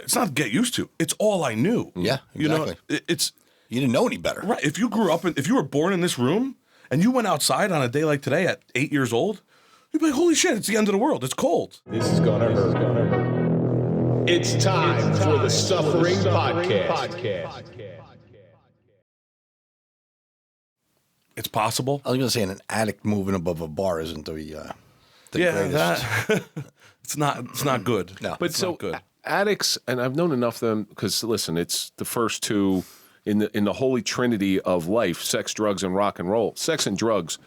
it's not get used to. It's all I knew. Yeah, exactly. You know, you didn't know any better. Right. If you were born in this room and you went outside on a day like today at 8 years old, you'd be like, holy shit, it's the end of the world. It's cold. This is gonna hurt. It's time for the Suffering Podcast. It's possible. I was going to say an addict moving above a bar isn't the greatest. It's not good. No. But so good. Addicts, and I've known enough of them because listen, it's the first two in the holy trinity of life: sex, drugs, and rock and roll. Sex and drugs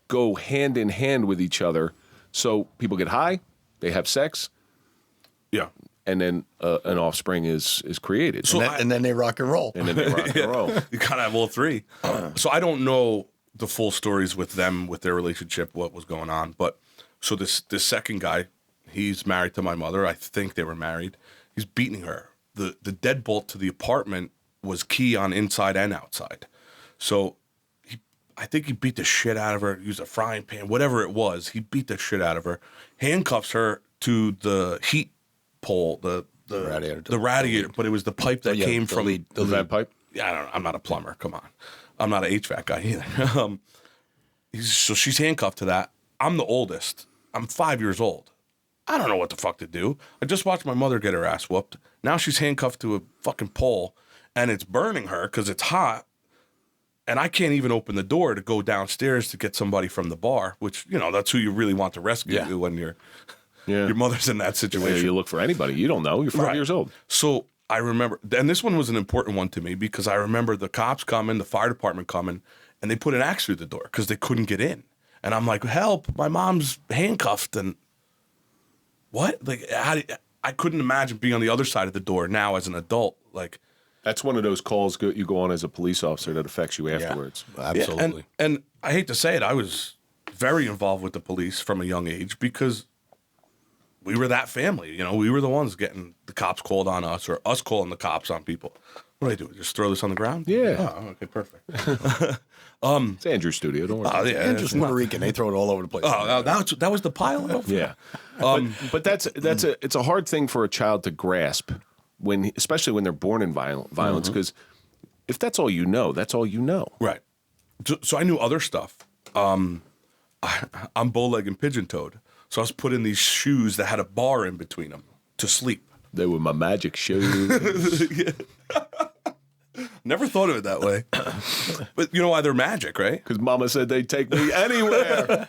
go hand in hand with each other. So people get high, they have sex, Yeah. and then an offspring is created. So and then they rock and roll. and then they rock and roll. You gotta have all three. So I don't know the full stories with them, with their relationship, what was going on. But so this second guy, he's married to my mother. I think they were married. He's beating her. The deadbolt to the apartment was key on inside and outside. So I think he beat the shit out of her, used a frying pan, whatever it was. He beat the shit out of her, handcuffs her to the heat pole, the radiator, but it was the pipe that came from The vent pipe. Yeah, I don't know. I'm not a plumber. Come on. I'm not an HVAC guy either. So she's handcuffed to that. I'm the oldest. I'm 5 years old. I don't know what the fuck to do. I just watched my mother get her ass whooped. Now she's handcuffed to a fucking pole, and it's burning her because it's hot. And I can't even open the door to go downstairs to get somebody from the bar, which, you know, that's who you really want to rescue you when your mother's in that situation. Yeah, you look for anybody. You don't know. You're 5 years old. So I remember, and this one was an important one to me because I remember the cops coming, the fire department coming, and they put an axe through the door because they couldn't get in. And I'm like, help, my mom's handcuffed. And what? Like, I couldn't imagine being on the other side of the door now as an adult. Like, That's one of those calls you go on as a police officer that affects you afterwards. Yeah, absolutely. And I hate to say it, I was very involved with the police from a young age because we were that family. You know, we were the ones getting the cops called on us or us calling the cops on people. What do I do? Just throw this on the ground? Yeah. Oh, okay, perfect. It's Andrew's studio. Don't worry. Oh, yeah. Andrew's Puerto Rican. They throw it all over the place. Oh, that was the pilot? Yeah. But it's a hard thing for a child to grasp especially when they're born in violence, because if that's all you know, that's all you know. Right. So I knew other stuff. I'm bow-legged and pigeon-toed. So I was put in these shoes that had a bar in between them to sleep. They were my magic shoes. Never thought of it that way. But you know why they're magic, right? Because Mama said they'd take me anywhere.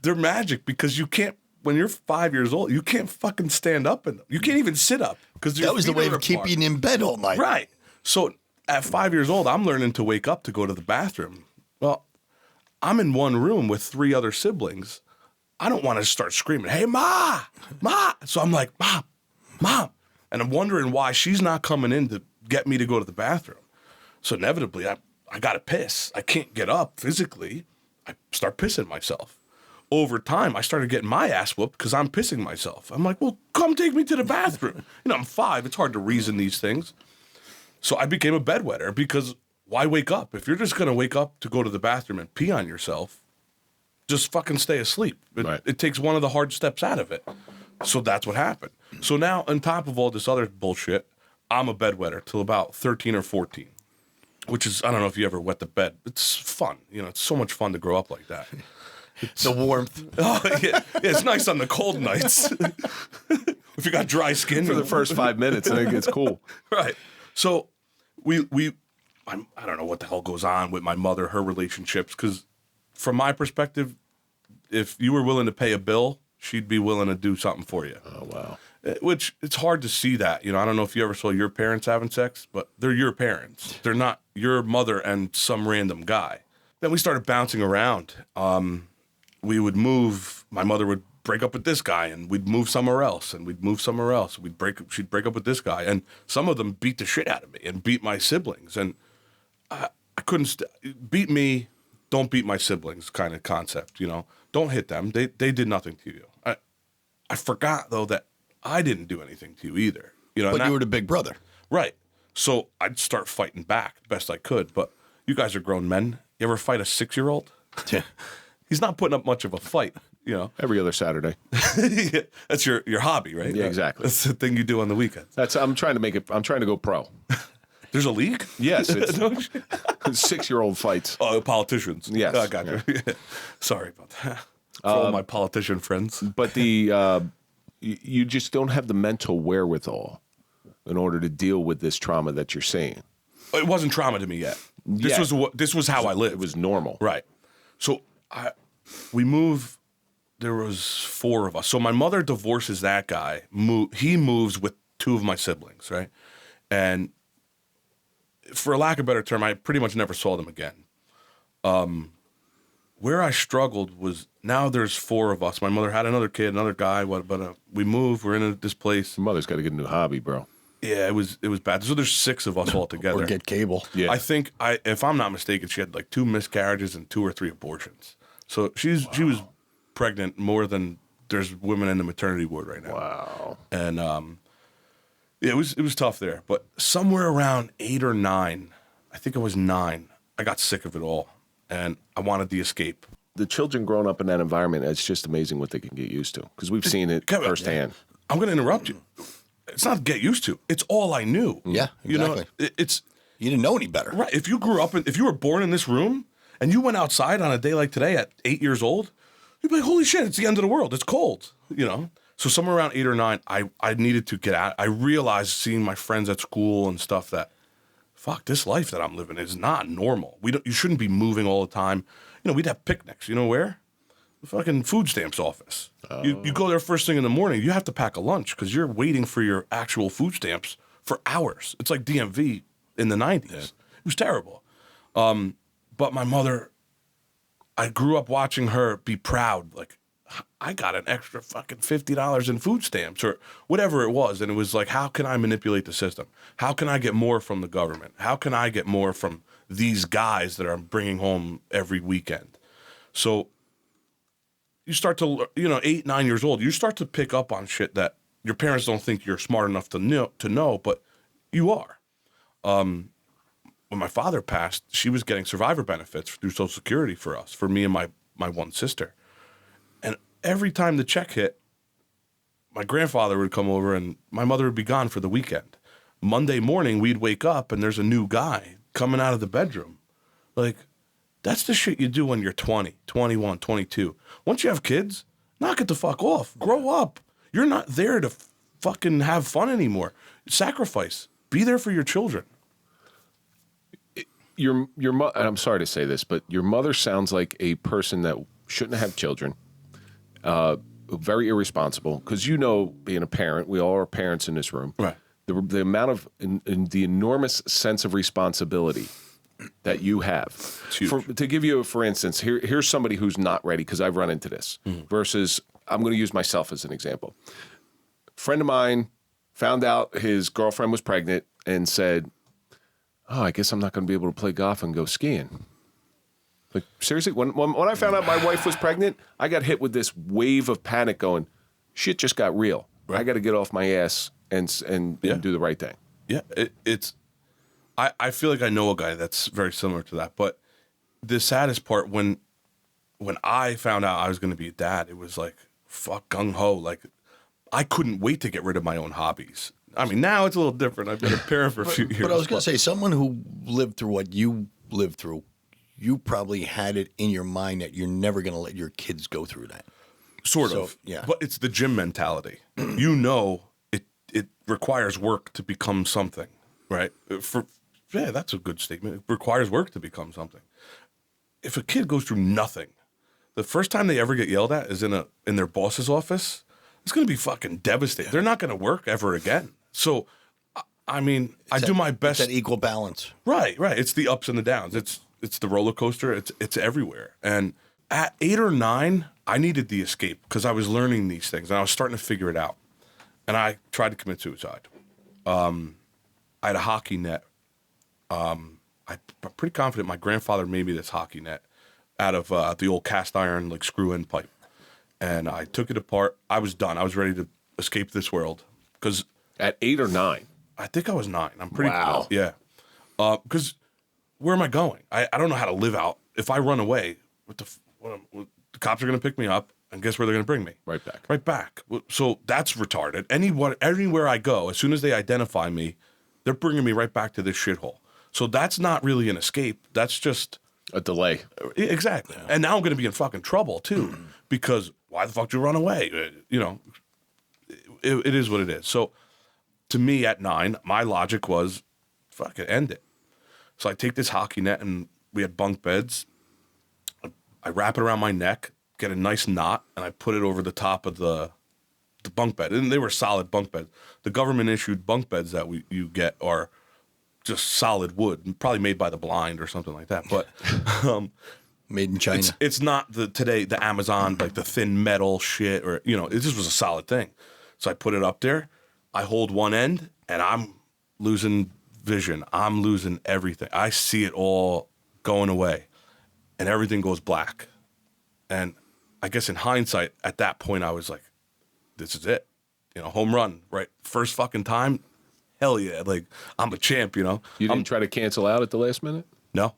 They're magic because you can't, when you're 5 years old, you can't fucking stand up in them. You can't even sit up. That was the way of keeping you in bed all night. Right. So at 5 years old, I'm learning to wake up to go to the bathroom. Well, I'm in one room with 3 other siblings. I don't want to start screaming, hey, Ma! So I'm like, Mom. And I'm wondering why she's not coming in to get me to go to the bathroom. So inevitably, I got to piss. I can't get up physically. I start pissing myself. Over time, I started getting my ass whooped because I'm pissing myself. I'm like, well, come take me to the bathroom. You know, I'm 5. It's hard to reason these things. So I became a bedwetter because why wake up? If you're just going to wake up to go to the bathroom and pee on yourself, just fucking stay asleep. It takes one of the hard steps out of it. So that's what happened. So now, on top of all this other bullshit, I'm a bedwetter till about 13 or 14, which is, I don't know if you ever wet the bed. It's fun. You know, it's so much fun to grow up like that. The warmth. Oh, yeah, it's nice on the cold nights. If you got dry skin. For the first 5 minutes, I think it's cool. Right. So I don't know what the hell goes on with my mother, her relationships, because from my perspective, if you were willing to pay a bill, she'd be willing to do something for you. Oh, wow. Which, it's hard to see that. You know, I don't know if you ever saw your parents having sex, but they're your parents. They're not your mother and some random guy. Then we started bouncing around. We would move. My mother would break up with this guy, and we'd move somewhere else, and we'd move somewhere else. She'd break up with this guy, and some of them beat the shit out of me and beat my siblings. And I couldn't beat me, don't beat my siblings kind of concept, you know. Don't hit them. They did nothing to you. I forgot, though, that I didn't do anything to you either. You know, But you were the big brother. Right. So I'd start fighting back the best I could. But you guys are grown men. You ever fight a 6-year-old? Yeah. He's not putting up much of a fight. you know. Every other Saturday. That's your hobby, right? Yeah, exactly. That's the thing you do on the weekends. I'm trying to go pro. There's a league? Yes, it's 6-year-old fights. Oh, politicians. Yes. I got you. Sorry about that. For all my politician friends. But you just don't have the mental wherewithal in order to deal with this trauma that you're seeing. It wasn't trauma to me yet. This was how I lived. It was normal. Right. So we moved. There was 4 of us. So my mother divorces that guy. He moves with 2 of my siblings, right? And for lack of a better term, I pretty much never saw them again. Where I struggled was now there's 4 of us. My mother had another kid, another guy. But we moved. We're in this place. Your mother's got to get a new hobby, bro. Yeah, it was bad. So there's 6 of us all together. Or get cable. Yeah. I think if I'm not mistaken, she had like 2 miscarriages and 2 or 3 abortions. So she was pregnant more than there's women in the maternity ward right now. Wow. And it was tough there. But somewhere around 8 or 9, I think it was 9, I got sick of it all, and I wanted the escape. The children growing up in that environment, it's just amazing what they can get used to because we've seen it firsthand. I'm going to interrupt you. It's not get used to. It's all I knew. Yeah, exactly. You know, you didn't know any better. Right. If you were born in this room and you went outside on a day like today at 8 years old, you'd be like, holy shit, it's the end of the world. It's cold, you know? So somewhere around 8 or 9, I needed to get out. I realized seeing my friends at school and stuff that, fuck, this life that I'm living is not normal. You shouldn't be moving all the time. You know, we'd have picnics. You know where? The fucking food stamps office. You go there first thing in the morning. You have to pack a lunch because you're waiting for your actual food stamps for hours. It's like DMV in the 90s. Yeah. It was terrible. But my mother, I grew up watching her be proud. Like, I got an extra fucking $50 in food stamps or whatever it was. And it was like, how can I manipulate the system? How can I get more from the government? How can I get more from these guys that I'm bringing home every weekend? So you start to, 8, 9 years old, you start to pick up on shit that your parents don't think you're smart enough to know, but you are. When my father passed, she was getting survivor benefits through Social Security for me and my one sister. And every time the check hit, my grandfather would come over and my mother would be gone for the weekend. Monday morning, we'd wake up and there's a new guy coming out of the bedroom. Like, that's the shit you do when you're 20, 21, 22. Once you have kids, knock it the fuck off. Grow up. You're not there to fucking have fun anymore. Sacrifice. Be there for your children. Your and I'm sorry to say this, but your mother sounds like a person that shouldn't have children. Very irresponsible. Because being a parent, we all are parents in this room. Right. The amount of the enormous sense of responsibility that you have. To give you, for instance, here's somebody who's not ready, because I've run into this, versus, I'm going to use myself as an example. Friend of mine found out his girlfriend was pregnant and said, oh, I guess I'm not going to be able to play golf and go skiing. Like, seriously, when I found out my wife was pregnant, I got hit with this wave of panic going, shit just got real. Right. I got to get off my ass and do the right thing. Yeah, I feel like I know a guy that's very similar to that. But the saddest part, when I found out I was going to be a dad, it was like, fuck, gung-ho. Like, I couldn't wait to get rid of my own hobbies. I mean, now it's a little different. I've been a parent for a few years. But I was going to say, someone who lived through what you lived through, you probably had it in your mind that you're never going to let your kids go through that. Sort of. Yeah. But it's the gym mentality. It requires work to become something, right? Yeah, that's a good statement. It requires work to become something. If a kid goes through nothing, the first time they ever get yelled at is in their boss's office. It's going to be fucking devastating. They're not going to work ever again. So, I mean, I do my best. It's that equal balance. Right. It's the ups and the downs. It's the roller coaster. It's everywhere. And at 8 or 9, I needed the escape because I was learning these things and I was starting to figure it out. And I tried to commit suicide. I had a hockey net. I'm pretty confident my grandfather made me this hockey net out of the old cast iron like screw-in pipe. And I took it apart. I was done. I was ready to escape this world. Because at 8 or 9? I think I was 9. I'm pretty wow. Yeah. Because where am I going? I don't know how to live out. If I run away, the cops are going to pick me up And guess where they're going to bring me? Right back. Right back. So that's retarded. Anywhere I go, as soon as they identify me, they're bringing me right back to this shithole. So that's not really an escape. That's just a delay. Exactly. Yeah. And now I'm going to be in fucking trouble too, because why the fuck did you run away? You know, it is what it is. So to me at 9, my logic was, fuck it, end it. So I take this hockey net, and we had bunk beds. I wrap it around my neck, get a nice knot, and I put it over the top of the bunk bed. And they were solid bunk beds. The government issued bunk beds that you get are just solid wood, probably made by the blind or something like that. But made in China. It's not the Amazon, like the thin metal shit, or it just was a solid thing. So I put it up there. I hold one end, and I'm losing vision. I'm losing everything. I see it all going away, and everything goes black. And I guess in hindsight, at that point, I was like, this is it. Home run, right? First fucking time. Hell yeah. Like, I'm a champ, You didn't try to cancel out at the last minute? No.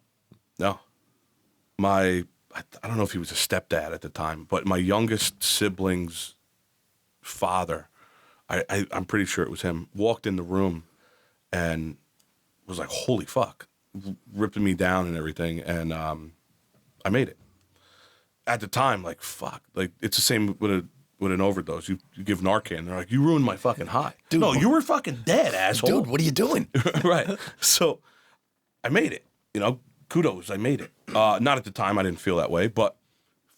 I don't know if he was a stepdad at the time, but my youngest sibling's father, I'm pretty sure it was him, walked in the room and was like, holy fuck, ripping me down and everything. And I made it. At the time, like, fuck. Like, it's the same with an overdose. You give Narcan, they're like, you ruined my fucking high. Dude, no, you were fucking dead, asshole. Dude, what are you doing? Right. So I made it. Kudos, I made it. Not at the time, I didn't feel that way, but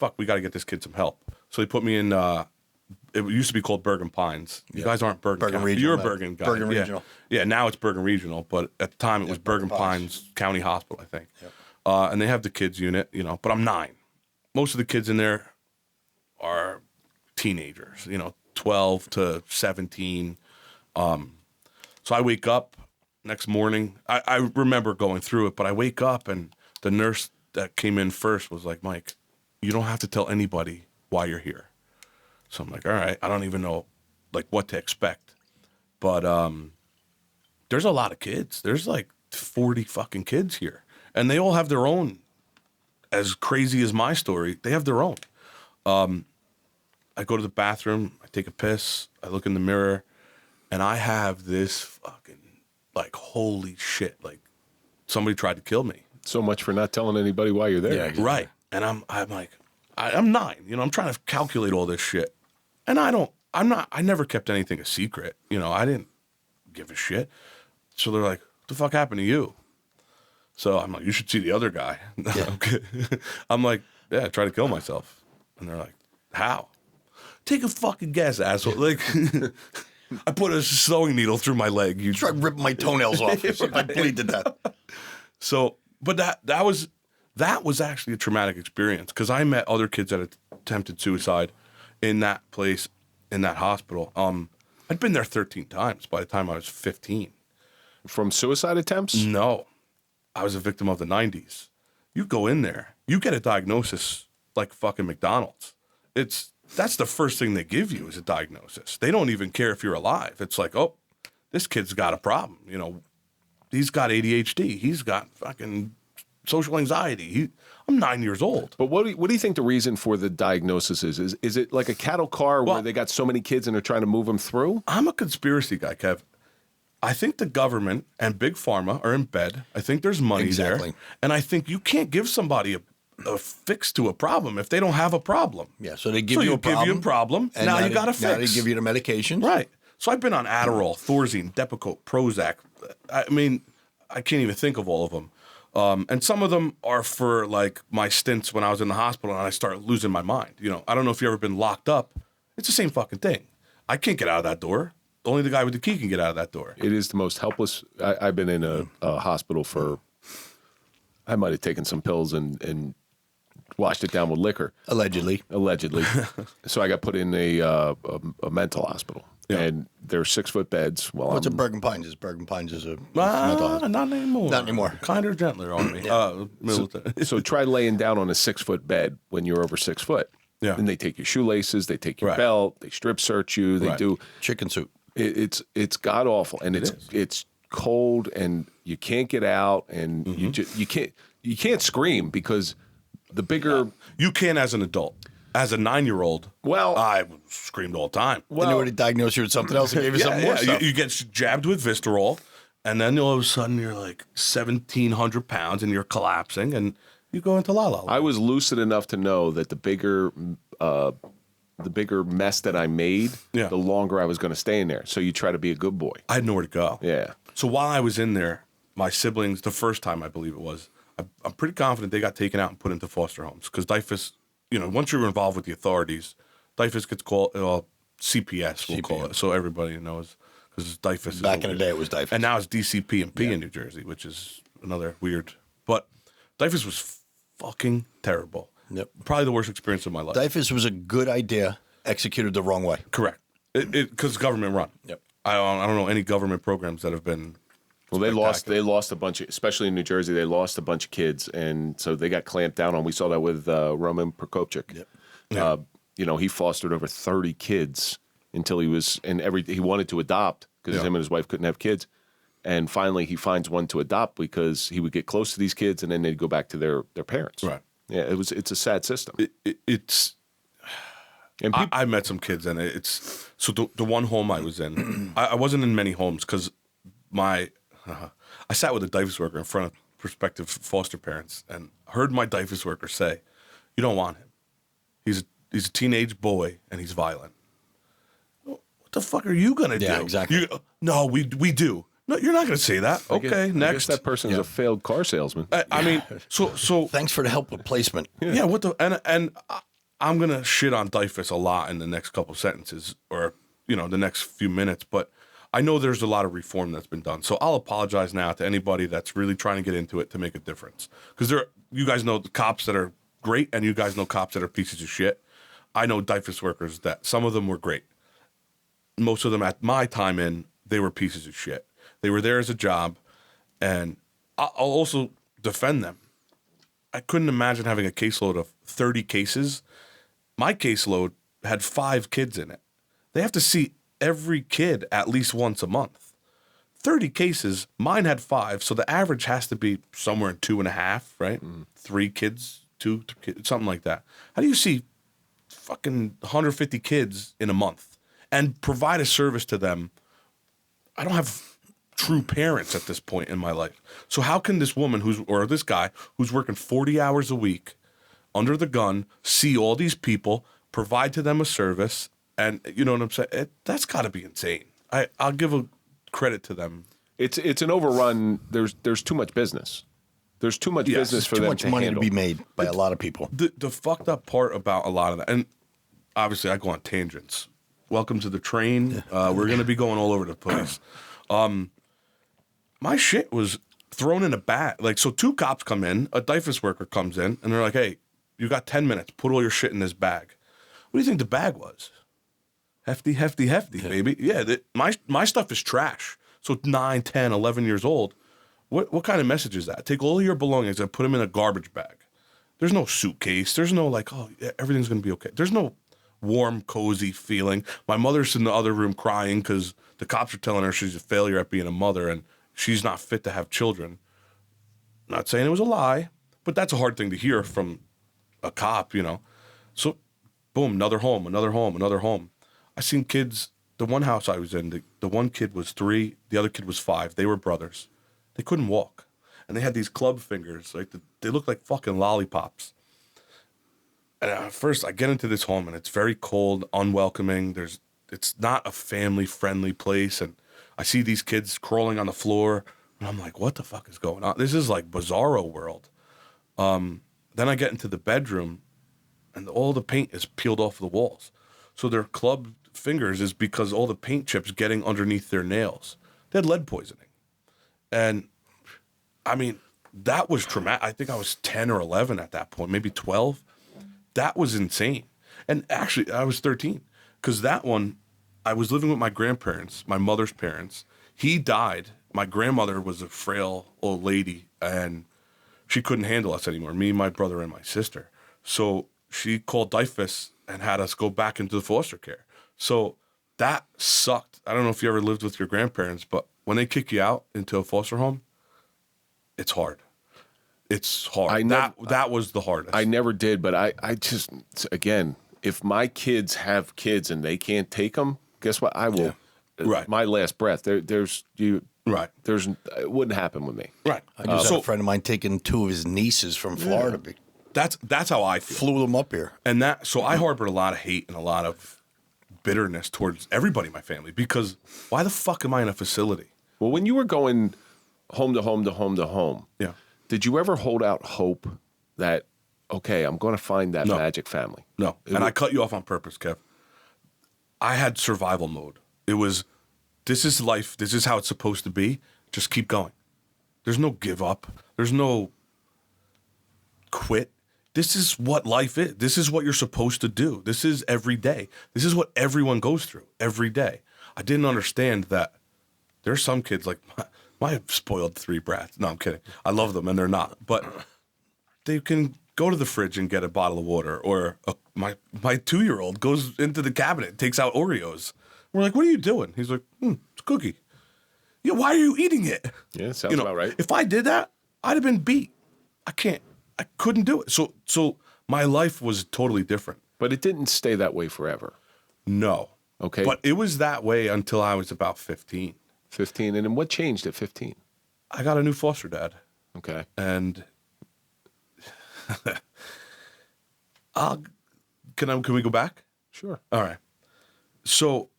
fuck, we got to get this kid some help. So they put me in, it used to be called Bergen Pines. You guys aren't Bergen County. Regional. You're a Bergen guy. Bergen Regional. Yeah, now it's Bergen Regional, but at the time it was Bergen Pines County Hospital, I think. Yep. And they have the kids unit, but I'm 9. Most of the kids in there are teenagers, 12 to 17. So I wake up next morning. I remember going through it, but I wake up and the nurse that came in first was like, Mike, you don't have to tell anybody why you're here. So I'm like, all right, I don't even know like what to expect. But there's a lot of kids. There's like 40 fucking kids here. And they all have their own, as crazy as my story, they have their own. I go to the bathroom, I take a piss, I look in the mirror, and I have this fucking, like, holy shit, like, somebody tried to kill me. So much for not telling anybody why you're there. Yeah, exactly. Right. And I'm like, I'm 9, I'm trying to calculate all this shit. And I never kept anything a secret. I didn't give a shit. So they're like, what the fuck happened to you? So I'm like, you should see the other guy. Yeah. I'm like, yeah, I tried to kill myself. And they're like, how? Take a fucking guess, asshole. Like, I put a sewing needle through my leg. You tried ripping my toenails off. I bleed to death. So, but that was actually a traumatic experience because I met other kids that had attempted suicide in that place, in that hospital. I'd been there 13 times by the time I was 15. From suicide attempts? No. I was a victim of the 90s. You go in there, you get a diagnosis like fucking McDonald's. That's the first thing they give you is a diagnosis. They don't even care if you're alive. It's like, oh, this kid's got a problem. He's got ADHD. He's got fucking social anxiety. I'm 9 years old. But what do you think the reason for the diagnosis is? Is it like a cattle car where they got so many kids and they're trying to move them through? I'm a conspiracy guy, Kev. I think the government and Big Pharma are in bed. I think there's money there. And I think you can't give somebody a fix to a problem if they don't have a problem. Yeah, so they give you a problem. And now you got a fix. Now they give you the medication. Right. So I've been on Adderall, Thorazine, Depakote, Prozac. I mean, I can't even think of all of them. And some of them are for like my stints when I was in the hospital and I start losing my mind. I don't know if you've ever been locked up. It's the same fucking thing. I can't get out of that door. Only the guy with the key can get out of that door. It is the most helpless. I've been in a hospital for, I might have taken some pills and washed it down with liquor. Allegedly. So I got put in a mental hospital. Yeah. And they're 6-foot beds. Well, what's a Bergen Pines? Bergen Pines is a mental hospital. Not anymore. Not anymore. Kinder, gentler on me. So try laying down on a 6-foot bed when you're over 6 foot. Yeah. And they take your shoelaces, they take your belt, they strip search you, they do chicken soup. It's god awful, and it's cold, and you can't get out, and you can't scream because the bigger you can as an adult. As a 9-year-old, Well- I screamed all the time. Then they would have diagnosed you with something else and gave you something more stuff. You get jabbed with Vistarol, and then all of a sudden you're like 1,700 pounds and you're collapsing, and you go into la la. I was lucid enough to know that the bigger mess that I made, Yeah. the longer I was going to stay in there. So you try to be a good boy. I had nowhere to go. Yeah. So while I was in there, my siblings, the first time I believe it was, I'm pretty confident they got taken out and put into foster homes because DYFS, once you're involved with the authorities, DYFS gets called CPS, we'll call it, so everybody knows because DYFS is Back in the day, it was DYFS. and now it's DCP and P in New Jersey, which is another weird. But DYFS was fucking terrible. Yep. Probably the worst experience of my life. DYFS was a good idea, executed the wrong way. Correct. Because government run. Yep. I don't know any government programs that have been. Well, they lost a bunch of, especially in New Jersey, they lost a bunch of kids, and so they got clamped down on. We saw that with Roman Prokopchuk. Yep. He fostered over 30 kids until he wanted to adopt because him and his wife couldn't have kids, and finally he finds one to adopt because he would get close to these kids and then they'd go back to their parents. Right. Yeah, it's a sad system. It's. And I met some kids, and it's so the one home I was in. I wasn't in many homes because I sat with a DYFS worker in front of prospective foster parents and heard my DYFS worker say, "You don't want him. He's a teenage boy and he's violent." What the fuck are you gonna do? Yeah, exactly. No, we do. No, you're not gonna say that. Okay, I guess next. that person is a failed car salesman. I mean, so Thanks for the help with placement. yeah. What the and I'm gonna shit on DYFS a lot in the next couple sentences or the next few minutes, but I know there's a lot of reform that's been done. So I'll apologize now to anybody that's really trying to get into it to make a difference. Because you guys know the cops that are great, and you guys know cops that are pieces of shit. I know DYFS workers that some of them were great. Most of them at my time they were pieces of shit. They were there as a job, and I'll also defend them. I couldn't imagine having a caseload of 30 cases. My caseload had 5 kids in it. They have to see every kid at least once a month. 30 cases, mine had 5, so the average has to be somewhere in 2.5, right? 3 kids, 2, something like that. How do you see fucking 150 kids in a month and provide a service to them? I don't have true parents at this point in my life. So how can this woman or this guy who's working 40 hours a week under the gun see all these people, provide to them a service, and you know what I'm saying? That's got to be insane. I'll give a credit to them. It's an overrun. There's too much business. There's too much business for Too them much to money handle. to be made by a lot of people. The fucked up part about a lot of that, and obviously I go on tangents. Welcome to the train. We're going to be going all over the place. My shit was thrown in a bag. Like, so 2 cops come in, a DYFS worker comes in, and they're like, "Hey, you got 10 minutes. Put all your shit in this bag." What do you think the bag was? Hefty, baby. Yeah, my stuff is trash. So 9, 10, 11 years old. What kind of message is that? Take all of your belongings and put them in a garbage bag. There's no suitcase. There's no like, oh, yeah, everything's going to be okay. There's no warm, cozy feeling. My mother's in the other room crying because the cops are telling her she's a failure at being a mother and she's not fit to have children. Not saying it was a lie, but that's a hard thing to hear from a cop, So, boom, another home. I seen kids, the one house I was in, the one kid was 3, the other kid was 5. They were brothers. They couldn't walk. And they had these club fingers. They looked like fucking lollipops. And at first, I get into this home, and it's very cold, unwelcoming. It's not a family-friendly place. And I see these kids crawling on the floor, and I'm like, what the fuck is going on? This is like Bizarro world. Then I get into the bedroom, and all the paint is peeled off the walls. So their club fingers is because all the paint chips getting underneath their nails. They had lead poisoning. And, I mean, that was traumatic. I think I was 10 or 11 at that point, maybe 12. That was insane. And actually, I was 13. Because that one, I was living with my grandparents, my mother's parents. He died. My grandmother was a frail old lady, and she couldn't handle us anymore, me, my brother, and my sister. So she called DYFS and had us go back into the foster care. So that sucked. I don't know if you ever lived with your grandparents, but when they kick you out into a foster home, it's hard. it's hard. That was the hardest. I never did, but I just, again, if my kids have kids and they can't take them, guess what? I will. Yeah. Right. My last breath. There's you. Right. It wouldn't happen with me. Right. I just had a friend of mine taking 2 of his nieces from Florida. That's how I feel. Flew them up here. And so I harbored a lot of hate and a lot of bitterness towards everybody in my family because why the fuck am I in a facility? Well, when you were going home to home to home to home, Yeah. did you ever hold out hope that, okay, I'm going to find that magic family? No. And I cut you off on purpose, Kev. I had survival mode. It was, this is life. This is how it's supposed to be. Just keep going. There's no give up. There's no quit. This is what life is. This is what you're supposed to do. This is every day. This is what everyone goes through every day. I didn't understand that there's some kids like my spoiled 3 brats. No, I'm kidding. I love them and they're not. But they can go to the fridge and get a bottle of water. Or my 2-year-old goes into the cabinet, takes out Oreos. We're like, what are you doing? He's like, it's a cookie. Yeah, why are you eating it? Yeah, sounds about right. If I did that, I'd have been beat. I couldn't do it. So my life was totally different. But it didn't stay that way forever. No. Okay. But it was that way until I was about 15. 15. And then what changed at 15? I got a new foster dad. Okay. And can we go back? Sure. All right. So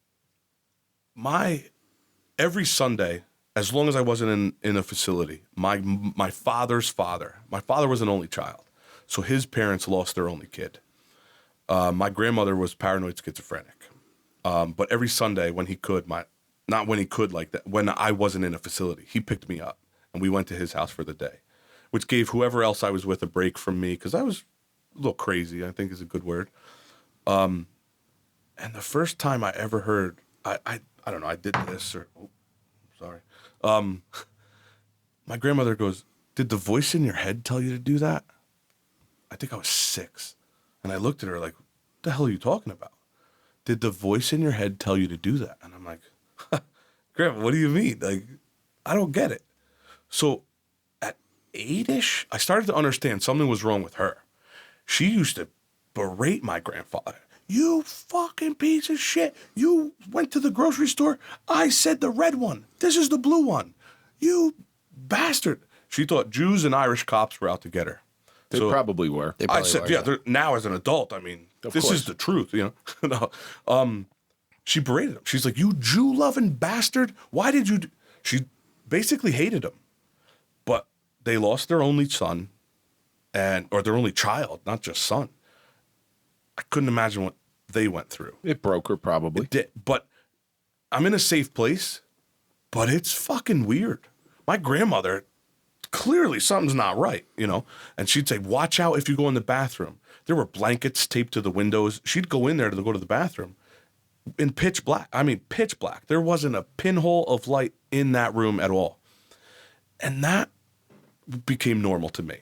every Sunday, as long as I wasn't in a facility, my father was an only child. So his parents lost their only kid. My grandmother was paranoid schizophrenic. But every Sunday when he could, not when he could like that, when I wasn't in a facility, he picked me up and we went to his house for the day, which gave whoever else I was with a break from me because I was a little crazy, I think is a good word. And the first time I ever heard, I don't know, I did this or, sorry. My grandmother goes, did the voice in your head tell you to do that? I think I was 6. And I looked at her like, what the hell are you talking about? Did the voice in your head tell you to do that? And I'm like, Grandma, what do you mean? Like, I don't get it. So at 8-ish, I started to understand something was wrong with her. She used to berate my grandfather. You fucking piece of shit. You went to the grocery store. I said the red one. This is the blue one. You bastard. She thought Jews and Irish cops were out to get her. They probably were. I said, now as an adult, I mean, this is the truth, you know. She berated him. She's like, you Jew-loving bastard. Why did you She basically hated him. But they lost their only son, or their only child, not just son. I couldn't imagine what they went through. It broke her probably. It did. But I'm in a safe place, but it's fucking weird. My grandmother, clearly something's not right, you know? And she'd say, watch out if you go in the bathroom. There were blankets taped to the windows. She'd go in there to go to the bathroom in pitch black. I mean, pitch black. There wasn't a pinhole of light in that room at all. And that became normal to me.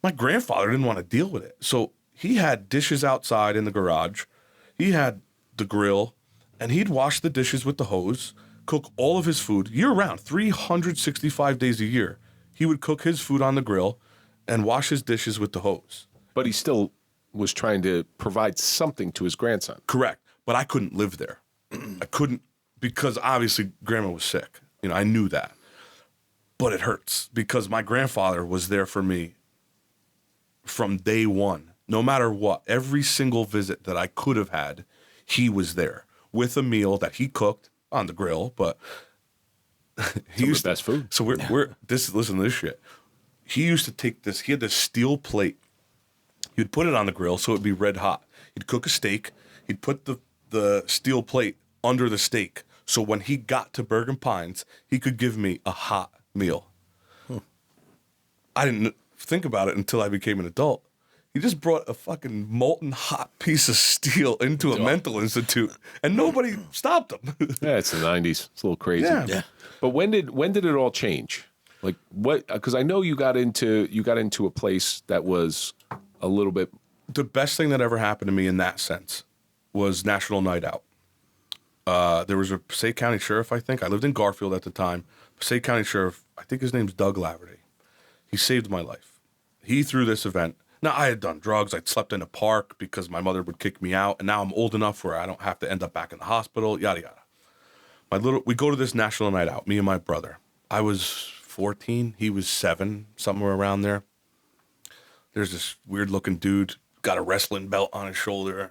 My grandfather didn't want to deal with it. So he had dishes outside in the garage. He had the grill, and he'd wash the dishes with the hose, cook all of his food year-round, 365 days a year. He would cook his food on the grill and wash his dishes with the hose. But he still was trying to provide something to his grandson. Correct. But I couldn't live there. I couldn't, because obviously Grandma was sick. You know, I knew that. But it hurts because my grandfather was there for me from day one. No matter what, every single visit that I could have had, he was there with a meal that he cooked on the grill. But he used the best food. So listen to this shit. He used to take this. He had this steel plate. He'd put it on the grill so it'd be red hot. He'd cook a steak. He'd put the steel plate under the steak. So when he got to Bergen Pines, he could give me a hot meal. I didn't think about it until I became an adult. He just brought a fucking molten hot piece of steel into a mental institute, and nobody stopped him. Yeah, it's the 90s. It's a little crazy. Yeah. But when did it all change? Like what? Because I know you got into a place that was a little bit. The best thing that ever happened to me in that sense was National Night Out. There was a Passaic County Sheriff, I think. I lived in Garfield at the time. Passaic County Sheriff, I think his name's Doug Laverty. He saved my life. He threw this event. Now, I had done drugs. I'd slept in a park because my mother would kick me out. And now I'm old enough where I don't have to end up back in the hospital, yada, yada. We go to this national night out, me and my brother. I was 14. He was 7, somewhere around there. There's this weird looking dude, got a wrestling belt on his shoulder.